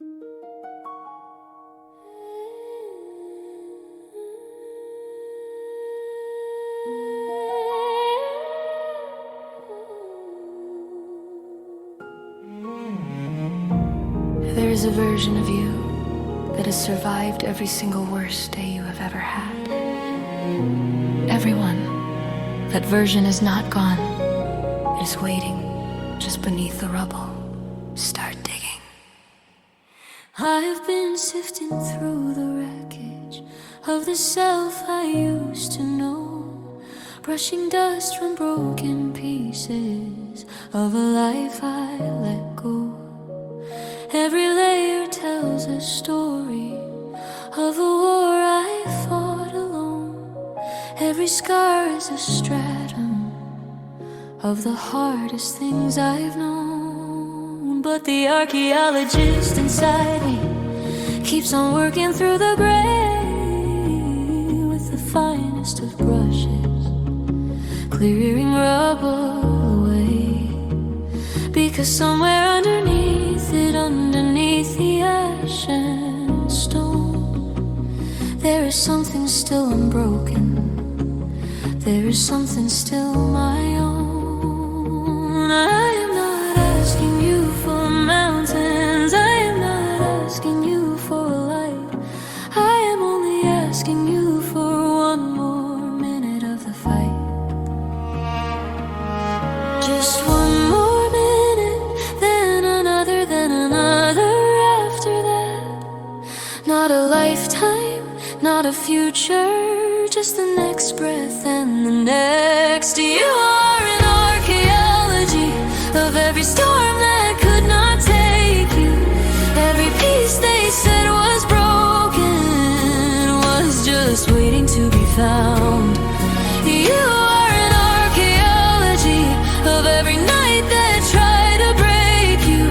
There is a version of you that has survived every single worst day you have ever had. Everyone, that version is not gone. It is waiting just beneath the rubble. Start digging. I've been sifting through the wreckage of the self I used to know, brushing dust from broken pieces of a life I let go. Every layer tells a story of a war I fought alone. Every scar is a stratum of the hardest things I've known. But the archaeologist inside me keeps on working through the gray with the finest of brushes, clearing rubble away. Because somewhere underneath the ash and stone, there is something still unbroken. There is something still my own. I am not asking you for mountains, I am not asking you for light. I am only asking you for one more minute of the fight. Just one more minute, then another after that. Not a lifetime, not a future, just the next breath and the next. You are an archaeology of every storm that could not take you. Every piece they said was broken was just waiting to be found. You are an archaeology of every night that tried to break you.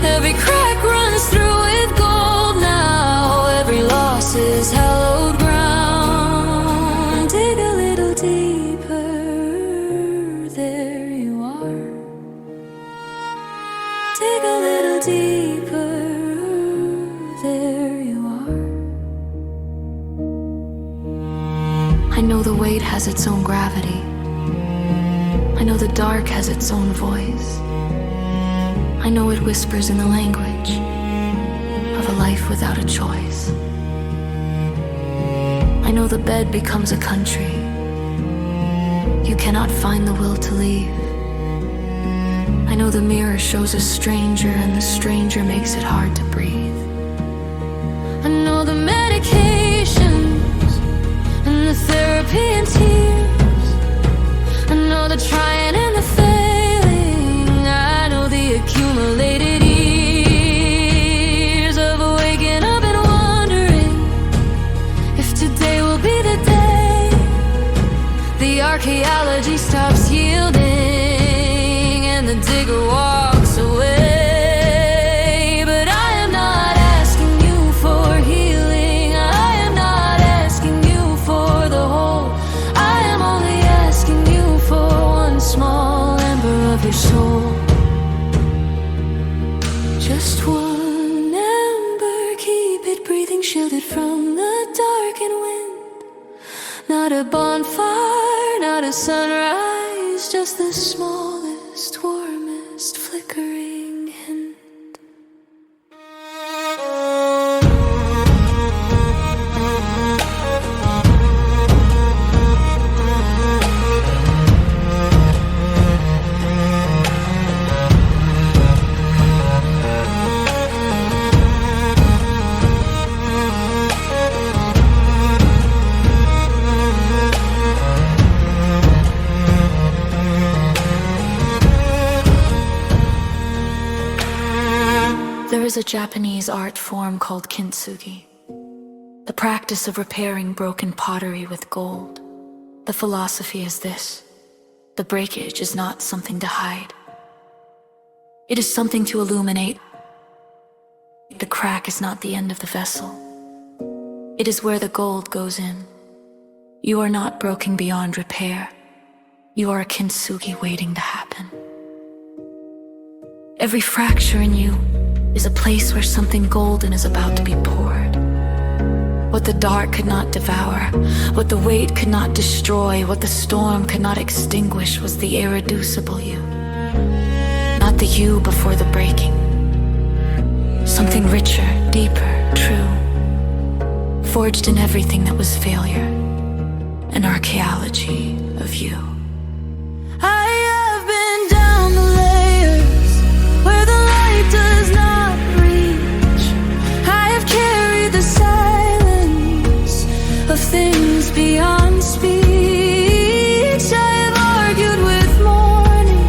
Every crack runs through with gold now. Every loss is hallowed ground. Dig a little deeper, there you are. Dig a little deeper, there you are. I know the weight has its own gravity. I know the dark has its own voice. I know it whispers in the language of a life without a choice. I know the bed becomes a country. You cannot find the will to leave. I know the mirror shows a stranger, and the stranger makes it hard to breathe. I know the medications and the therapy and tears. I know the trying and the failing. I know the accumulated years of waking up and wondering if today will be the day the archaeology stops yielding and the digger walks away. But I am not asking you for healing, I am not asking you for the whole. I am only asking you for one small ember of your soul. Just one ember, keep it breathing, shielded from the dark and wind. Not a bonfire, not a sunrise, just the smallest, warmest flickering hint. There is a Japanese art form called kintsugi, the practice of repairing broken pottery with gold. The philosophy is this: the breakage is not something to hide. It is something to illuminate. The crack is not the end of the vessel. It is where the gold goes in. You are not broken beyond repair. You are a kintsugi waiting to happen. Every fracture in you is a place where something golden is about to be poured. What the dark could not devour, what the weight could not destroy, what the storm could not extinguish was the irreducible you. Not the you before the breaking. Something richer, deeper, true. Forged in everything that was failure. An archaeology of you. I have been down the layers where the light does not reach. I have carried the silence of things beyond speech. I have argued with morning.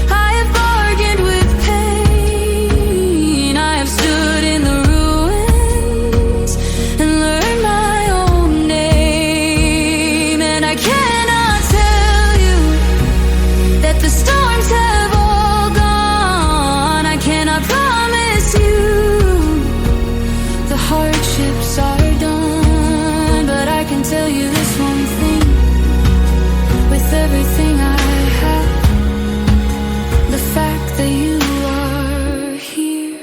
I have bargained with pain. I have stood in the ruins and learned my own name. And I cannot tell you that the storms have all gone. I cannot promise you the hardships are done. But I can tell you this one thing, with everything I have, the fact that you are here,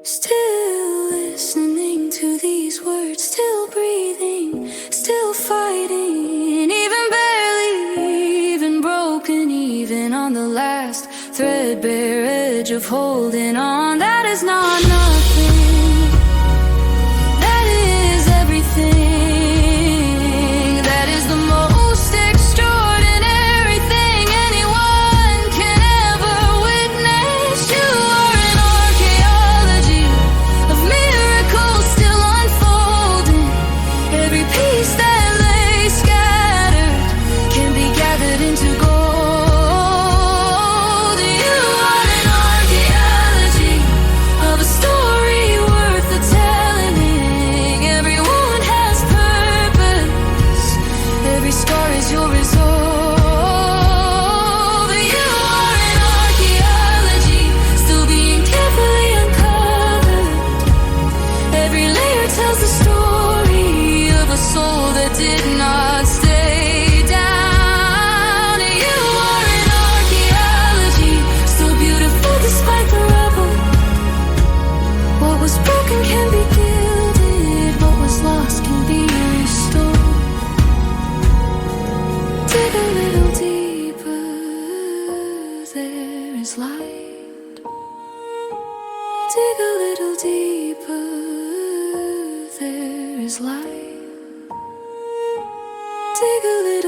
still listening to these words, still breathing, still fighting, even barely, even broken, even on the last threadbare edge of holding on. That is not nothing, that is everything. That is the most extraordinary thing anyone can ever witness. You are an archaeology of miracles still unfolding. Every piece that lay scattered can be gathered into gold. You are an archaeology of a story worth the telling. Every wound has purpose, every scar is your resolve. You are an archaeology still being carefully uncovered. Every layer tells the story of a soul that did not stay down. You are an archaeology still beautiful despite the rubble. What was broken can be gilded, what was lost can be restored. Dig a little deeper, there is light. Dig a little deeper, there is light. Dig a little